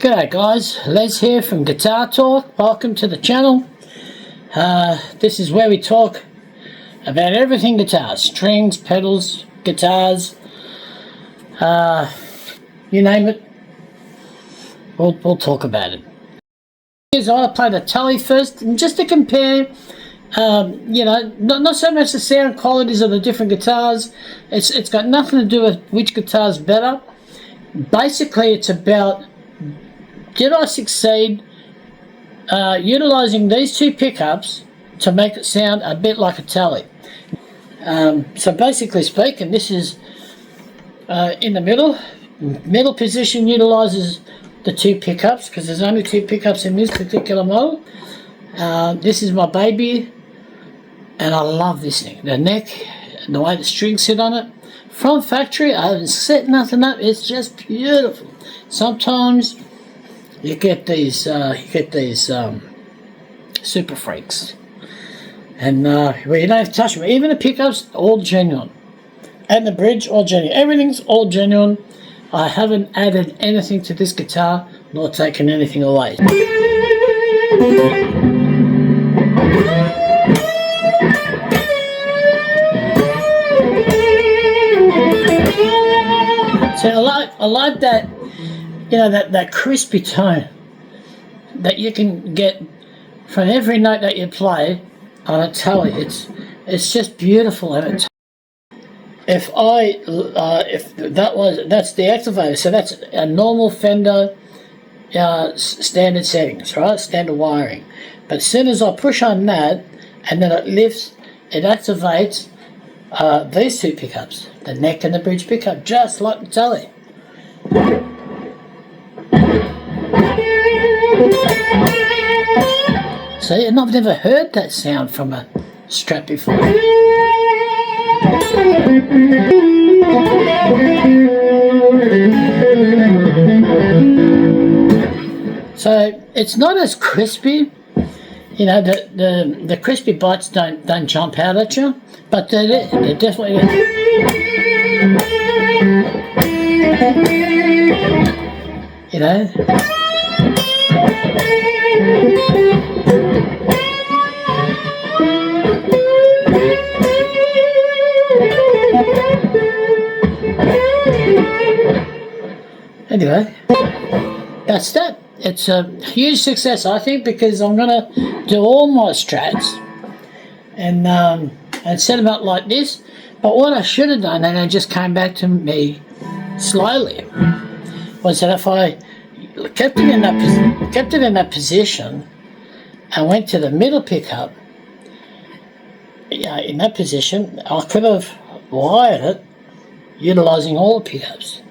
G'day guys, Les here from Guitar Talk. Welcome to the channel. This is where we talk about everything guitar, strings, pedals, guitars, you name it, we'll talk about it. Here's I play the Tele first, and just to compare, you know, not so much the sound qualities of the different guitars. It's got nothing to do with which guitar's better. Basically, it's about, did I succeed utilising these two pickups to make it sound a bit like a Tele? So basically speaking, this is in the middle position utilises the two pickups, because there's only two pickups in this particular model. This is my baby, and I love this thing. The neck and the way the strings sit on it. From factory, I haven't set nothing up. It's just beautiful. Sometimes you get these super freaks, and well, you don't have to touch them. Even the pickups, all genuine, and the bridge, all genuine. Everything's all genuine. I haven't added anything to this guitar, nor taken anything away. So I like that, you know, that crispy tone that you can get from every note that you play on a Tele. It's just beautiful. And that's the activator. So that's a normal Fender standard settings, right? Standard wiring. But as soon as I push on that, and then it lifts, it activates these two pickups, the neck and the bridge pickup, just like the Tele. See, and I've never heard that sound from a Strat before. So it's not as crispy. You know, the crispy bites don't jump out at you, but they're definitely. You know. Anyway, that's that. It's a huge success, I think, because I'm gonna do all my Strats and set them up like this. But what I should have done, and it just came back to me slowly, was that if I kept it in that position and went to the middle pickup, in that position, I could have wired it utilising all the pickups.